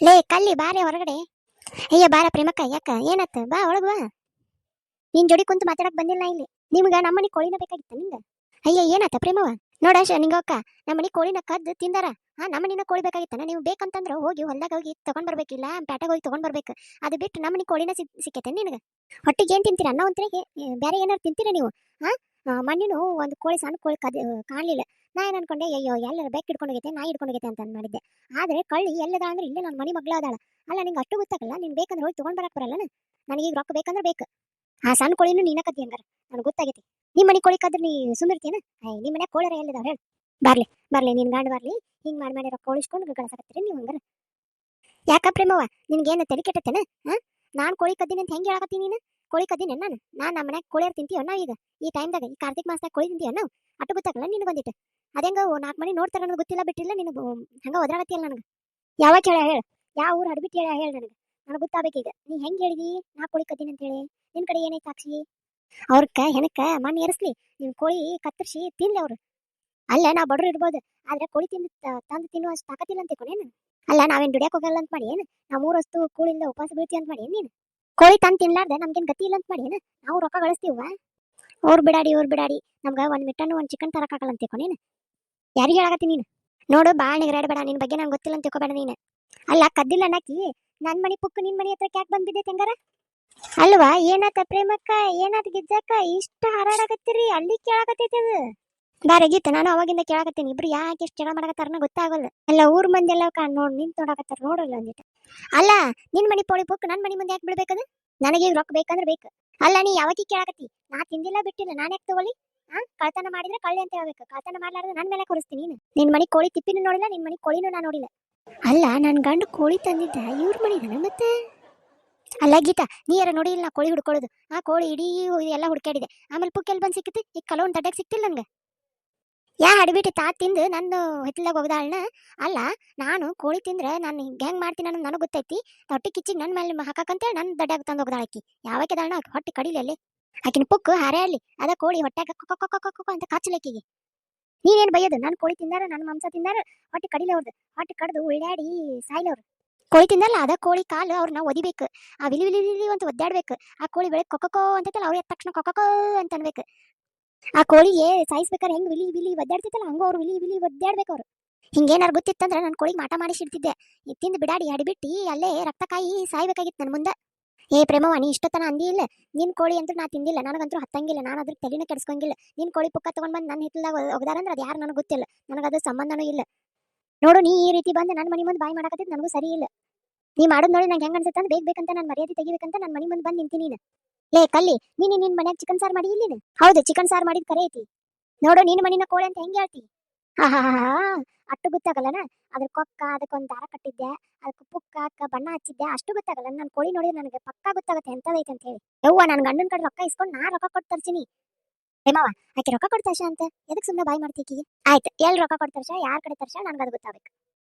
ಲೇ ಕಲ್ಲಿ ಬಾರೆ ಹೊರಗಡೆ. ಅಯ್ಯ ಬಾರ ಪ್ರೇಮಕ್ಕ, ಯಾಕ ಏನತ್ತ, ಬಾ ಒಳಗ್ ಬಾ. ನಿನ್ ಜೋಡಿ ಕುಂತು ಮಾತಾಡಕ್ ಬಂದಿಲ್ಲ ಇಲ್ಲಿ. ನಿಮ್ಗ ನಮ್ಮನಿ ಕೋಳಿನ ಬೇಕಾಗಿತ್ತ ನಿಂಗ? ಅಯ್ಯ ಏನತ್ತ ಪ್ರೇಮವ? ನೋಡ ನಿಂಗಕ್ಕ, ನಮ್ಮನಿ ಕೋಳಿನ ಕದ್ದು ತಿಂದಾರ. ನಮ್ಮನಿನ ಕೋಳಿ ಬೇಕಾಗಿತ್ತನ? ನೀವು ಬೇಕಂತಂದ್ರ ಹೋಗಿ ಹೊಲ್ದಾಗ ಹೋಗಿ ತಗೊಂಡ್ ಬರ್ಬೇಕಿಲ್ಲ, ಪ್ಯಾಟಾಗ ಹೋಗಿ ತಗೊಂಡ್ ಬರ್ಬೇಕು. ಅದು ಬಿಟ್ಟು ನಮ್ಮನಿ ಕೋಳಿನ ಸಿಕ್ಕೈತೆ ನಿನಗ? ಹೊಟ್ಟಿಗೆ ಏನ್ ತಿಂತೀರ? ಅನ್ನ ಒಂತ್ರಿಗೆ ಬೇರೆ ಏನಾರು ತಿಂತೀರ ನೀವು? ಹಾ, ಮಣ್ಣಿನ ಒಂದು ಕೋಳಿ, ಸಣ್ಣ ಕೋಳಿ ಕಾಣ್ಲಿಲ್ಲ. ನಾ ಏನ್ ಅನ್ಕೊಂಡೆ, ಅಯ್ಯೋ ಎಲ್ಲರ ಬೆಕ್ ಹಿಡ್ಕೊಂಡೋಗೈತೆ, ನಾ ಹಿಡ್ಕೊಂಡೋಗೈತೆ ಅಂತ ಮಾಡಿದ್ದೆ. ಆದ್ರೆ ಕಳ್ಳಿ ಎಲ್ಲದ ಅಂದ್ರೆ ಇಲ್ಲೇ ನನ್ನ ಮನಿ ಮಗ್ಳ ಅದಾಳ. ಅಲ್ಲ ನಿಂಗೆ ಅಷ್ಟು ಗೊತ್ತಾಗಲ್ಲ? ನೀನ್ ಬೇಕಂದ್ರೆ ಹೋಗಿ ತಗೊಂಡ್ ಬರಕ್ ಬರಲ್ಲ? ನನಗೆ ಈಗ ರೊಕ್ಕ ಬೇಕಂದ್ರೆ ಬೇಕು. ಸಣ್ಣ ಕೋಳಿನೂ ನೀನ ಕದ್ದಿ ಹಂಗಾರ? ನನಗೆ ಗೊತ್ತಾಗೈತಿ. ನಿಮ್ಮ ಮನಿ ಕೋಳಿ ಕದ್ರೆ ನೀ ಸುಮ್ಮಿರ್ತೀನ? ನಿಮ್ಮ ಮನ್ಯಾಗ ಕೋಳರ ಎಲ್ಲಿದಾವ ಹೇಳಿ? ಬರ್ಲಿ ಬರ್ಲಿ, ನಿನ್ ಗಂಡ ಬರ್ಲಿ. ಹಿಂಗ್ ಮಾಡಿ ರೊಕ್ಕ ಉಳಿಸ್ಕೊಂಡು ಕಳ್ಸಾಕತ್ತೀರಿ ನೀವು ಹಂಗಾರ? ಯಾಕ ಪ್ರೇಮವ್ವ, ನಿನ್ಗೇನು ತಲೆ ಕೆಟ್ಟತ್ತೇನ? ನಾನ್ ಕೋಳಿ ಕದ್ದಿನಿ ಅಂತ ಹೆಂಗೆ ಹೇಳಕತ್ತೀನಿ ನೀನು? ಕೋಳಿ ಕದ್ದಿನಿ ನಾನು ನಮ್ಮ ಮನ್ಯಾಗ ಕೋಳಿಯರ್ ತಿಂತೀವ ನಾವು? ಈಗ ಈ ಟೈಮ್ದಾಗ, ಈ ಕಾರ್ತಿಕ್ ಮಾಸದಾಗ ಕೋಳಿ ತಿಂತೀವ ನಾವು? ಅಟ್ಟು ಗೊತ್ತಾಗಲ್ಲ ನಿನಗೆ ಬಂದಿತ್ತು? ಅದೇಂಗ 4 ಮನಿ ನೋಡ್ತಾರ ನನಗೆ ಗೊತ್ತಿಲ್ಲ ಬಿಟ್ಟಿಲ್ಲ, ನೀನು ಹಂಗ ಒದರಾಗತ್ತಿಯಲ್ಲ ನನಗೆ. ಯಾವಾಗ ಹೇಳ ಹೇಳ? ಯಾವ ಊರು ಹಡ್ಬಿಟ್ಟು ಹೇಳ ನನಗೆ? ನನಗೆ ಗೊತ್ತಾಗಬೇಕೀಗ. ನೀ ಹೆಂಗೆ ಹೇಳಿದಿ ನಾ ಕೋಳಿ ಕದ್ದಿನಿ ಅಂತ ಹೇಳಿ? ನಿನ್ ಕಡೆ ಏನೈತೆ ಸಾಕ್ಷಿ? ಅವ್ರಕ್ಕ ಹೆನಕ್ಕ ಮಣ್ಣು ಏರಿಸ್ಲಿ, ನೀವು ಕೋಳಿ ಕತ್ತರಿಸಿ ತಿನ್ಲಿ ಅವ್ರು. ಅಲ್ಲ ನಾ ಬಡ್ರು ಇರ್ಬೋದು, ಆದ್ರೆ ಕೋಳಿ ತಂದು ತಿನ್ನುವ ಅಷ್ಟು ತಾಕತ್ತಿಲ್ಲ ಅಂತ ತಿಳ್ಕೊಂಡೇನು? ಅಲ್ಲ ನಾವೇನ್ ದುಡಿಯಕ್ ಹೋಗಲ್ಲ ಅಂತ ಮಾಡಿ ಏನು? ನಾವು 3 ಹೊತ್ತು ಕೂಳಿಂದ ಉಪವಾಸ ಬೀಳ್ತೀವಿ ಅಂತ ಮಾಡಿ ನೀನು? ಕೋಳಿ ತಂದು ತಿನ್ಲಾರ್ದೆ ನಮ್ಗೇನ್ ಗತಿ ಇಲ್ಲ ಅಂತ ಮಾಡಿ ಏನು? ನಾವು ರೊಕ್ಕ ಗಳಿಸ್ತೀವ? ಅವ್ರು ಬಿಡಾಡಿ ನಮ್ಗೆ ಒಂದು ಮಿಟ್ಟನ್ನು ಒಂದು ಚಿಕನ್ ತರಕಾಗಲ್ಲ ಅಂತ ತಿಳ್ಕೊಂಡೇನು? ಯಾರಿಗೆ ಹೇಳಾಕತ್ತಿ ನೀನು? ನೋಡು ಬಾಳ್ ನಿಗ್ರಾಡಬೇಡ, ನಿನ್ ಬಗ್ಗೆ ನಂಗೆ ಗೊತ್ತಿಲ್ಲ ಅಂತ ತಿಳ್ಕೊಬೇಡ ನೀನು. ಅಲ್ಲ ಕದ್ದಿಲ್ಲ ಅನ್ನಕಿ ನನ್ ಮನಿ ಪುಕ್ಕ ನಿನ್ ಮನಿ ಹತ್ರ ಯಾಕೆ ಬಂದ್ಬಿದ್ದೈತೆ ಹಂಗಾರ? ಅಲ್ವಾ ಏನಾತ ಪ್ರೇಮಕ್ಕ, ಏನಾತ ಗಿಜ್ಜಕ್ಕ, ಇಷ್ಟ ಹಾರಾಡಕತ್ತೀರಿ? ಅಲ್ಲಿ ಕೇಳಾಕತ್ತೈತೆ ಅದು. ಬಾರೆ ಗೀತ, ನಾನು ಅವಾಗಿಂದ ಕೇಳಾಕತ್ತೀನಿ. ಇಬ್ರು ಯಾಕೆ ಎಷ್ಟು ಜಗಳ ಮಾಡಕತ್ತಾರನ ಗೊತ್ತಾಗಲ್ಲ. ಎಲ್ಲ ಊರ್ ಮಂದಿ ಎಲ್ಲ ನಿಂತ್ ನೋಡಾಕತ್ತಾರ ನೋಡಲ್ಲ ಅಂದಿಟ್ಟು. ಅಲ್ಲ ನಿನ್ ಮನಿ ಪೋಳಿ ಪುಕ್ ನನ್ ಮನಿ ಮುಂದೆ ಯಾಕೆ ಬಿಡ್ಬೇಕದು? ನನಗೆ ಈಗ ರೊಕ್ಕ ಬೇಕಂದ್ರೆ ಬೇಕು. ಅಲ್ಲ ನೀ ಯಾವಾಗ ಕೇಳಾಕತ್ತಿ? ನಾ ತಿಂದಿಲ್ಲ ಬಿಟ್ಟಿಲ್ಲ, ನಾನು ಯಾಕೆ ತಗೊಳ್ಳಿ? ಕಳ್ತನ ಮಾಡಿದ್ರೆ ಕಳ್ಳಿ ಅಂತ ಹೇಳ್ಬೇಕು, ಕಳ್ತನ ಮಾಡ್ಲಾರ್ದು ನನ್ ಮೇಲೆ ಕೊರಿಸ್ತೀನಿ ನೀನು. ನಿನ್ ಮನಿ ಕೋಳಿ ತಿಪ್ಪಿನೂ ನೋಡಿಲ್ಲ, ನಿನ್ ಮನಿ ಕೋಳಿನೂ ನಾ ನೋಡಿಲ್ಲ. ಅಲ್ಲ ನನ್ ಗಂಡು ಕೋಳಿ ತಂದಿದ್ದ ಇವ್ರ ಮನಿದನ ಮತ್ತೆ? ಅಲ್ಲ ಗೀತಾ, ನೀ ಯಾರ ನೋಡಿಲ್ಲ ನಾ ಕೋಳಿ ಹುಡ್ಕೊಳ್ಳೋದು? ಕೋಳಿ ಇಡೀ ಎಲ್ಲ ಹುಡ್ಕಾಡಿದೆ, ಆಮೇಲೆ ಪುಕ್ ಎಲ್ಲಿ ಬಂದು ಸಿಕ್ಕಿತ್ತು? ಈಗ ಕಲೋನ್ ದಡ್ಡಾಗ ಸಿಕ್ತಿಲ್ಲ ನನ್ಗೆ. ಯಾ ಹಡಿಬಿಟ್ಟು ತಾ ತಿಂದು ನಂದು ಹೊತ್ತಿಲಾಗ ಹೋಗದಾಳನ? ಅಲ್ಲ ನಾನು ಕೋಳಿ ತಿಂದ್ರೆ ನಾನು ಹೆಂಗ್ ಮಾಡ್ತೀನಿ ಅನ್ನೋದು ನನಗೆ ಗೊತ್ತೈತಿ. ಹೊಟ್ಟೆ ಕಿಚ್ಚಿಗೆ ನನ್ನ ಮೇಲೆ ಹಾಕಂತೇಳಿ ನನ್ನ ದಡ್ಡಾಗ ತಂದು ಹೋಗದಾಳಕಿ. ಯಾವಾಗದಾಳನ ಹೊಟ್ಟೆ ಕಡಿಲಿ ಅಲ್ಲಿ. ಆಕಿನ ಪುಕ್ಕು ಹಾರೇ ಅಲ್ಲಿ, ಅದ ಕೋಳಿ ಹೊಟ್ಟೆಗೆ ಕೊಕ್ಕ ಅಂತ ಕಾಚಲಕ್ಕಿಗೆ. ನೀನೇನು ಬೈಯೋದು? ನಾನು ಕೋಳಿ ತಿಂದಾರ, ನನ್ನ ಮಾಂಸ ತಿಂದಾರ, ಹೊಟ್ಟೆ ಕಡಿಲೆ ಅವ್ರದ್ದು. ಹೊಟ್ಟೆ ಕಡ್ದು ಉಳ್ಳಾಡಿ ಸಾಯ್ಲವ್ರು. ಕೋಳಿ ತಿಂದಲ್ಲ, ಅದ ಕೋಳಿ ಕಾಲು ಅವ್ರನ್ನ ಒದಿಬೇಕು. ವಿಲಿ ವಿಲಿ ವಿಲಿ ಅಂತ ಒದ್ದಾಡ್ಬೇಕು. ಆ ಕೋಳಿ ಬೆಳಗ್ಗೆ ಕೊಕ್ಕೋ ಅಂತೈತಲ್ಲ, ಅವ್ರ ತಕ್ಷಣ ಕೊಕ್ಕೋ ಅಂತ ಅನ್ಬೇಕು. ಆ ಕೋಳಿಗೆ ಸಾಯಿಸ್ಬೇಕಾರೆ ಹೆಂಗ್ ವಿಲಿ ವಿಲಿ ಒದ್ದಾಡ್ತಿತ್ತಲ್ಲ, ಹಂಗ ಅವ್ರು ವಿಲಿ ವಿಲಿ ಒದ್ದಾಡ್ಬೇಕು ಅವ್ರು. ಹಿಂಗೇನಾರು ಗೊತ್ತಿತ್ತಂದ್ರೆ ನಾನು ಕೋಳಿಗೆ ಮಾಟ ಮಾಡಿಸಿಡ್ತಿದ್ದೆ. ತಿಂದು ಬಿಡಾಡಿ ಅಡಿಬಿಟ್ಟು ಅಲ್ಲೇ ರಕ್ತ ಕಾಯಿ ಸಾಯ್ಬೇಕಾಗಿತ್ತು ನನ್ನ ಮುಂದೆ. ಪ್ರೇಮವ್ವ, ನೀ ಇಷ್ಟೊತ್ತನ ಅಂದಿ ಇಲ್ಲ. ನಿನ್ ಕೋಳಿ ಅಂತೂ ನಾ ತಿಂದಿಲ್ಲ, ನನಗಂತೂ ಹತ್ತಂಗಿಲ್ಲ, ನಾನು ಅದ್ರ ತಲೆನ ಕೆಡಿಸ್ಕೊಂಗಿಲ್ಲ. ನಿನ್ ಕೋಳಿ ಪುಕ್ಕ ತಗೊಂಡ್ ಬಂದು ನನ್ನ ಹಿತ್ತಲಾಗ ಒಗದಾರಂದ್ರೆ ಅದು ಯಾರು ನನಗೆ ಗೊತ್ತಿಲ್ಲ, ನನಗದು ಸಂಬಂಧನೂ ಇಲ್ಲ. ನೋಡು, ನೀ ಈ ರೀತಿ ಬಂದು ನನ್ನ ಮನಿ ಮುಂದೆ ಬಾಯಿ ಮಾಡಕತ್ತಿದ್ದು ನನಗೂ ಸರಿ ಇಲ್ಲ. ನೀ ಮಾಡೋದು ನೋಡಿ ನಂಗೆ ಹೆಂಗ್ ಅನ್ಸುತ್ತೆ ಅಂದ್ರೆ, ಬೇಕಂತ ನಾನು ಮರ್ಯಾದೆ ತೆಗಿಬೇಕಂತ ನನ್ನ ಮನಿ ಮುಂದೆ ಬಂದು ನಿಂತೀನಿ ನೀನು. ಲೇ ಕಲ್ಲಿ, ನಿನ್ ಮನ್ಯಾಗ ಚಿಕನ್ ಸಾರು ಮಾಡಿ ಇಲ್ಲಿ? ಹೌದು, ಚಿಕನ್ ಸಾರು ಮಾಡಿದ್ ಕರೆ ಐತಿ. ನೋಡು, ನಿನ್ನ ಮನಿನ ಕೋಳಿ ಅಂತ ಹೆಂಗೆ ಹೇಳ್ತಿ? ಹಾ, ಅಷ್ಟು ಗೊತ್ತಾಗಲ್ಲನ? ಅದ್ರ ಕೊಕ್ಕ, ಅದಕ್ಕೊಂದು ದಾರ ಕಟ್ಟಿದ್ದೆ, ಅದಕ್ಕೆ ಪುಕ್ಕ ಬಣ್ಣ ಹಚ್ಚಿದ್ದೆ, ಅಷ್ಟು ಗೊತ್ತಾಗಲ್ಲ? ನನ್ನ ಕೋಳಿ ನೋಡಿದ್ರೆ ನನಗೆ ಪಕ್ಕಾ ಗೊತ್ತಾಗುತ್ತೆ ಎಂತದೈತೆ ಅಂತ ಹೇಳಿ. ಯವ್ವ, ನನ್ನ ಗಂಡನ ಕಡೆ ರೊಕ್ಕ ಇಸ್ಕೊಂಡು ನಾ ರೊಕ್ಕ ಕೊಟ್ಟು ತರ್ತೀನಿ. ಹೇಮವ, ಆಕೆ ರೊಕ್ಕ ಕೊಟ್ಟು ತರ್ಷ ಅಂತ ಎದಕ್ಕೆ ಸುಮ್ಮನೆ ಬಾಯಿ ಮಾಡ್ತೀಕಿ? ಆಯ್ತು, ಎಲ್ಲಿ ರೊಕ್ಕ ಕೊಟ್ಟು ತರ್ಷ, ಯಾರ ಕಡೆ ತರ್ಷ ನನಗೆ ಅದು ಗೊತ್ತಾಗಬೇಕು.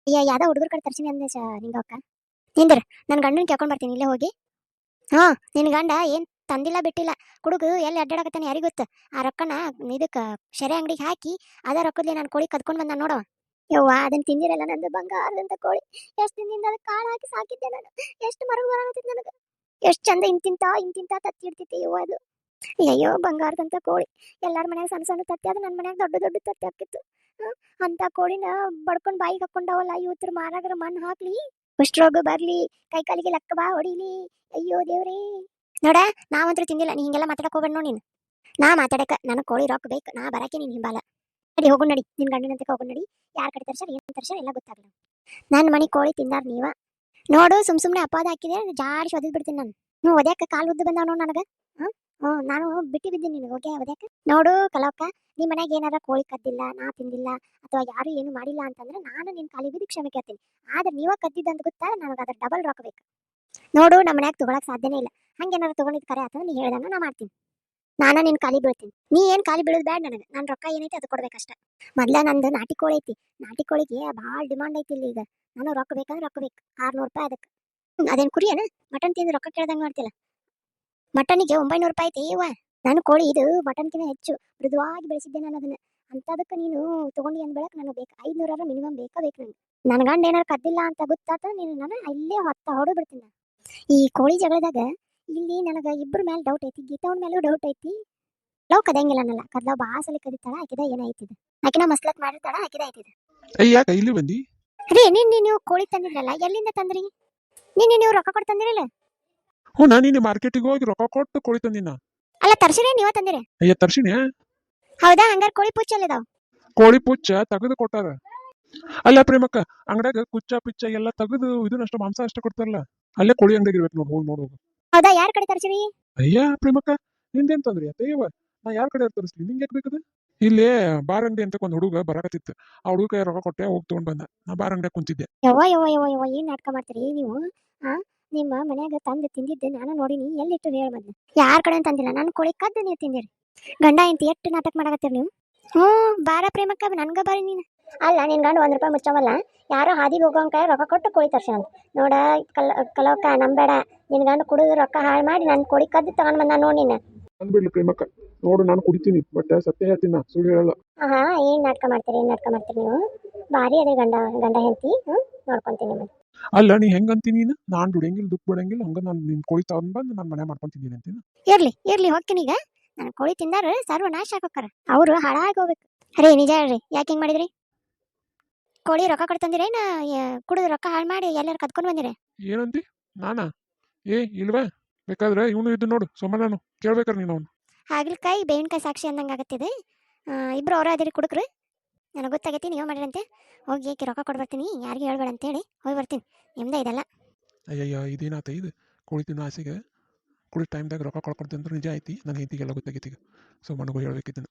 ಯಾವ್ದೋ ಹುಡುಗರ ಕಡೆ ತರ್ಸಿನಿ ಅಂದೆ ನಿಂಗಕ್ಕ. ನಿಂದ್ರ ನನ್ನ ಗಂಡನ ಕೇಳ್ಕೊಂಡ್ ಬರ್ತೀನಿ ಇಲ್ಲೇ ಹೋಗಿ. ನಿನ್ ಗಂಡ ಏನ್ ತಂದಿಲ್ಲ ಬಿಟ್ಟಿಲ್ಲ, ಕುಡುಗು ಎಲ್ಲಿ ಅಡ್ಡಾಡಕತ್ತಾನೆ ಯಾರಿಗ ಗೊತ್ತ? ಆ ರೊಕ್ಕನ ಇದಕ್ಕ ಶರೆ ಅಂಗಡಿಗೆ ಹಾಕಿ ಅದ ರೊಕ್ಕದ್ಲೆ ನಾನು ಕೋಳಿ ಕದ್ಕೊಂಡ್ ಬಂದ ನೋಡವ. ಯವ್ವ, ಅದನ್ನ ತಿಂದಿರಲ್ಲ, ನಂದು ಬಂಗಾರದಂತ ಕೋಳಿ. ಎಷ್ಟು ದಿನದಿಂದ ಅದಕ್ಕೆ ಕಾಳು ಹಾಕಿ ಸಾಕಿದ್ದೆ ನಾನು. ಎಷ್ಟು ಮರಗ ಬರತ್ತಿತ್ತು ನನಗೆ, ಎಷ್ಟು ಚಂದ ಇಂತಿಂತ ತತ್ತಿ ಇಡ್ತಿತ್ತು ಯವ್ವ ಅದು. ಅಯ್ಯೋ, ಬಂಗಾರದಂತ ಕೋಳಿ. ಎಲ್ಲಾರ ಮನ್ಯಾಗ ಸಣ್ಣ ಸಣ್ಣ ತತ್ತಿ, ಅದು ನನ್ನ ಮನ್ಯಾಗ ದೊಡ್ಡ ದೊಡ್ಡ ತತ್ತಿ ಹಾಕಿತ್ತು. ಅಂತ ಕೋಳಿನ ಬಡ್ಕೊಂಡ್ ಬಾಯಿಗೆ ಹಾಕೊಂಡವಲ್ಲ ಇವತ್ತರ ಮಾರಾಗರ ಮಣ್ಣು ಹಾಕ್ಲಿ, ಕುಷ್ಠರೋಗ ಬರ್ಲಿ, ಕೈ ಕಾಲಿಗೆ ಲಕ್ಕ ಬಾ ಹೊಡಿಲಿ. ಅಯ್ಯೋ ದೇವ್ರೇ. ನೋಡ, ನಾವಂತೂ ತಿಂದಿಲ್ಲ, ನೀ ಹಿಂಗೆಲ್ಲ ಮಾತಾಡಕ್ ಹೋಗ್ಬೇಡ ನೋಡಿ ನೀನು. ನಾ ಮಾತಾಡಕ ನನಗೆ ಕೋಳಿ ರೊಕ್ಕ ಬೇಕು, ನಾ ಬರಕ್ಕೆ ನೀನು ಹಿಂಬಾಲ. ನಡಿ ಹೋಗು, ನಡಿ ನಿನ್ ಗಂಡನಂತೆ ಹೋಗು, ನಡಿ. ಯಾರ ಕಡೆ ತರ್ಸಾರ ಏನ್ ತರ್ಸಾರ ಎಲ್ಲ ಗೊತ್ತಾಗಲ್ಲ. ನನ್ನ ಮನೆ ಕೋಳಿ ತಿಂದಾರ ನೀವ. ನೋಡು, ಸುಮ್ನೆ ಅಪವಾದ ಹಾಕಿದೆ ಜಾಡ್ಸಿ ಒದಿದ್ ಬಿಡ್ತೀನಿ ನಾನು. ಒದ್ಯಾಕ ಕಾಲು ಉದ್ದು ಬಂದಾವ ನೋಡು ನನಗೆ. ನಾನು ಬಿಟ್ಟು ಬಿದ್ದೀನಿ ನಿನಗೆ ಹೋಗಿ ಒದ್ಯಾಕ. ನೋಡು ಕಲವಕ್ಕ, ನಿಮ್ಮ ಮನ್ಯಾಗ ಏನಾರ ಕೋಳಿ ಕದ್ದಿಲ್ಲ, ನಾ ತಿಂದಿಲ್ಲ, ಅಥವಾ ಯಾರು ಏನು ಮಾಡಿಲ್ಲ ಅಂತಂದ್ರೆ ನಾನು ನಿನ್ ಕಾಲಿ ಬಿದ್ದು ಕ್ಷಮೆ ಕೇಳ್ತೀನಿ. ಆದ್ರೆ ನೀವ ಕದ್ದಿದ್ದಂತ ಗೊತ್ತಾ, ನನಗೆ ಅದ್ರ ಡಬಲ್ ರೊಕ್ಕ ಬೇಕು. ನೋಡು, ನಮ್ಮ ಮನ್ಯಾಗ ತಗೊಳಕ್ ಸಾಧ್ಯನೇ ಇಲ್ಲ. ಹಂಗೇನಾರು ತಗೊಂಡಿದ್ ಕರೆ ಆತಂದ್ರೆ ನೀ ಹೇಳ್ದಂಗ ನಾ ಮಾಡ್ತೀನಿ. ನಾನು ನಿನ್ ಕಾಲಿ ಬೀಳ್ತೀನಿ. ನೀ ಏನ್ ಕಾಲಿ ಬೀಳೋದು ಬೇಡ ನನಗೆ. ನನ್ನ ರೊಕ್ಕ ಏನೈತಿ ಅದು ಕೊಡ್ಬೇಕಷ್ಟ. ಮೊದ್ಲ ನಂದು ನಾಟಿ ಕೋಳಿ ಐತಿ. ನಾಟಿ ಕೋಳಿಗೆ ಭಾಳ ಡಿಮಾಂಡ್ ಐತಿ ಇಲ್ಲಿ ಈಗ. ನಾನು ರೊಕ್ಕ ಬೇಕಂದ್ರೆ ರೊಕ್ಕ ಬೇಕು, 600 ರೂಪಾಯಿ ಅದಕ್ಕೆ. ಅದೇನು ಕುರಿಯೇನ? ಮಟನ್ ತಿಂದು ರೊಕ್ಕ ಕೇಳ್ದಂಗೆ ಮಾಡ್ತಿಲ್ಲ. ಮಟನಿಗೆ 900 ರೂಪಾಯಿ ಐತಿ ಇವ. ನಾನು ಕೋಳಿ ಇದು ಮಟನ್ಕಿಂತ ಹೆಚ್ಚು ಮೃದುವಾಗಿ ಬೆಳೆಸಿದ್ದೆ ನಾನು ಅದನ್ನ. ಅಂತದಕ್ಕೆ ನೀನು ತಗೊಂಡಿ ಅಂದ್ ಬೆಳಕ್ ನನಗೆ ಬೇಕು 500 ಮಿನಿಮಮ್ ಬೇಕು ನನಗೆ. ನನ್ನ ಗಂಡ ಏನಾರು ಕದ್ದಿಲ್ಲ ಅಂತ ಗೊತ್ತಾತ ನೀನು ನಾನು ಇಲ್ಲೇ ಹೊಡೆದು ಬಿಡ್ತೀನಿ ನಾನು. ಈ ಕೋಳಿ ಜಗಳದಾಗ ಇಲ್ಲಿ ನನಗೆ ಇಬ್ಬರ ಮೇಲೆ ಡೌಟ್ ಐತಿ, ಗೀತವನ ಮೇಲೂ ಡೌಟ್ ಐತಿ. ಲವ್ ಕದಂಗಿಲ್ಲ ಅನ್ನಲ್ಲ, ಕದ್ಲವ್ ಬಾ ಸಲ ಕದಿತಾಳ, ಆಕಿದ ಏನೈತಿದ ಆಕಿನ ಮಸ್ಲತ್ ಮಾಡಿರ್ತಾಳ, ಆಕಿದ ಐತಿದ. ಅಯ್ಯ ಯಾಕ ಇಲ್ಲಿ ಬಂದಿ? ರೀ ನಿನ್ನೆ ನೀವು ಕೋಳಿ ತಂದಿದ್ರಲ್ಲ, ಎಲ್ಲಿಂದ ತಂದ್ರಿ? ನಿನ್ನೆ ನೀವು ರೊಕ್ಕ ಕೊಟ್ಟು ತಂದಿರಲ್ಲ? ಹ್ಞೂ ನೀನು ಮಾರ್ಕೆಟಿಗೆ ಹೋಗಿ ರೊಕ್ಕ ಕೊಟ್ಟು ಕೋಳಿ ತಂದಿನ. ಅಲ್ಲ ತರ್ಸಿರೇ ನೀವ ತಂದಿರಿ? ಅಯ್ಯ ತರ್ಸಿನಿ. ಹೌದಾ, ಹಂಗಾರೆ ಕೋಳಿ ಪುಚ್ಚ ಅಲ್ಲಿದಾವ್. ಕೋಳಿ ಪುಚ್ಚ ತೆಗೆದು ಕೊಟ್ಟಾರ. ಅಲ್ಲ ಪ್ರೇಮಕ್ಕ, ಅಂಗಡ್ಯಾಗ ಕುಚ್ಚ ಪಿಚ್ಚ ಎಲ್ಲ ತೆಗೆದು ಇದನ್ನಷ್ಟು ಮಾಂಸ ಅಷ್ಟೇ ಕೊಡ್ತಾರಲ್ಲ, ಅಲ್ಲೇ ಕೋಳಿ ಅಂಗಡಿಗೆ ಇರ್ಬೇಕು ನೋಡಿ, ಹೋಗಿ ನೋಡು. ಹೌದಾ, ಯಾರ ಕಡೆ ತರ್ಸಿರಿ? ಅಯ್ಯ ಪ್ರೇಮಕ್ಕ, ನಿಂದೇನ್ ತಂದ್ರಿ ಅತ್ತಯ್ಯವ? ನಾ ಯಾರ ಕಡೆ ತರಿಸ್ಲಿ, ನಿಂಗೆ ಯಾಕೆ ಬೇಕದ? ಇಲ್ಲೇ ಬಾರ್ ಅಂಗಡಿ ಅಂತ ಒಂದು ಹುಡುಗ ಬರಾಕತ್ತಿತ್ತು, ಆ ಹುಡುಗ ಕೈ ರೊಕ್ಕ ಕೊಟ್ಟೆ ಹೋಗಿ ತಗೊಂಡ್ ಬಂದ. ನಾ ಬಾರ್ ಅಂಗಡಿಯಾಗ ಕುಂತಿದ್ದೆ. ಯವ್ವ ಯವ್ವ ಯವ್ವ ಯವ್ವ, ಏನ್ ನಾಟಕ ಮಾಡ್ತೀರಿ ನೀವು? ಆ ನಿಮ್ಮ ಮನ್ಯಾಗ ತಂದು ತಿಂದಿದ್ದೆ ನಾನು ನೋಡಿನಿ, ಎಲ್ಲಿಟ್ಟು ಹೇಳ ಮೊದ್ಲು. ಯಾರ ಕಡೆ ತಂದಿಲ್ಲ, ನಾನು ಕೋಳಿ ಕದ್ದು ನೀವು ತಿಂದಿರಿ. ಗಂಡ ಎಂತ ಎಷ್ಟು ನಾಟಕ ಮಾಡಕತ್ತೀರಿ ನೀವು? ಬಾರ ಪ್ರೇಮಕ್ಕ, ನನ್ಗ ಬಾರಿ ನೀನು. ಅಲ್ಲ, ನಿನ್ ಗಂಡ ₹1 ಮುಚ್ಚವಲ್ಲ, ಯಾರೋ ಹಾದಿಗೆ ಹೋಗೋನ್ ಕೈ ರೊಕ್ಕ ಕೊಟ್ಟು ಕೋಳಿ ತರ್ಸಂತ ನೋಡ. ಕಲವಕ್ಕ ನಂಬೇಡ, ನಿನ್ ಗಂಡ ಕುಡಿದು ರೊಕ್ಕ ಹಾಳು ಮಾಡಿ ನನ್ನ ಕೋಳಿ ಕದ್ದು ತಗೊಂಡ್ ಬಂದ ನೋಡಿ ನೀನು. ಅಂದ್ಬಿಡ್ಲಿ ಪ್ರೇಮಕ್ಕ, ನೋಡು ನಾನು ಕುಡಿತೀನಿ, ಬಟ್ ಸತ್ಯ ಹೇಳ್ತೀನಿ, ನಾ ಸುಳ್ಳು ಹೇಳಲ್ಲ. ಏನ್ ನಾಟಕ ಮಾಡ್ತೀರಿ ನೀವು? ಬಾರಿ ಅದೇ ಗಂಡ ಗಂಡ ಹೆಂಡತಿ. ನೋಡ್ಕೊಂತೀನಿ ನಿಮ್ಮನ್ನ. ಅಲ್ಲ ನೀ ಹೆಂಗಂತೀನಿ ನೀನು? ನಾನ್ ದುಡಿಯಂಗಿಲ್ಲ, ದುಡ್ಡು ಬಿಡಂಗಿಲ್ಲ, ಹಂಗ ನಾನು ನಿನ್ ಕೋಳಿ ತಗೊಂಡ್ ಬಂದು ನಾನು ಮನೆ ಮಾಡ್ಕೊಂತಿದ್ದೀನಿ ಅಂತೀನಿ. ಇರ್ಲಿ ಹೋಗ್ತೀನಿ ಈಗ. ನಾನು ಕೋಳಿ ತಿಂದಾರ ಸರ್ವನಾಶ ಆಗೋಕ್ಕಾರ, ಅವ್ರು ಹಾಳಾಗಿ ಹೋಗ್ಬೇಕು. ಅರೇ ನಿಜ ಹೇಳ್ರಿ, ಯಾಕೆ ಹಿಂಗ್ ಮಾಡಿದ್ರಿ? ಕೋಳಿ ರೊಕ್ಕ ಕೊಟ್ಟು ತಂದಿರೇನ ಕುಡಿದು ರೊಕ್ಕ ಹಾಳು ಮಾಡಿ ಎಲ್ಲಾರು ಕದ್ಕೊಂಡು ಬಂದಿರಿ? ಏನಂತಿ? ನಾನಾ? ಇಲ್ವಾ? ಬೇಕಾದ್ರೆ ಇವನು ಇದ್ದು ನೋಡು, ಸೋಮಣ್ಣನು ಕೇಳ್ಬೇಕಾರ ನೀನು ಅವ್ನು. ಹಾಗಲಕಾಯಿ ಬೇವಿನಕಾಯಿ ಸಾಕ್ಷಿ ಅಂದಂಗೆ ಆಗತ್ತಿದೆ. ಇಬ್ರು ಅವರ ಅದಿರಿ ಕುಡುಕ್ರು. ನನಗೆ ಗೊತ್ತಾಗೈತಿ ನೀವು ಮಾಡಿರಂತೆ. ಹೋಗಿ ಏಕೆ ರೊಕ್ಕ ಕೊಟ್ಟು ಬರ್ತೀನಿ, ಯಾರಿಗೆ ಹೇಳ್ಬೇಡ ಅಂತೇಳಿ ಹೋಗಿ ಬರ್ತೀನಿ. ನಿಮ್ದೇ ಇದೆಲ್ಲ. ಅಯ್ಯಯ್ಯ ಇದೇನಾತ ಇದು? ಕೋಳಿ ತಿನ್ನೋ ಆಸೆಗೆ ಕುಡಿ ಟೈಮ್ದಾಗ ರೊಕ್ಕ ಕೊಡ್ಕೊಡ್ತೀನಿ ಅಂದ್ರೆ ನಿಜ ಐತಿ. ನನ್ನ ಹೆಂಡತಿಗೆಲ್ಲ ಗೊತ್ತಾಗೈತಿ ಈಗ. ಸೋಮಣ್ಣಗೂ ಹೇಳ್ಬೇಕಿದ್ದನ್ನು.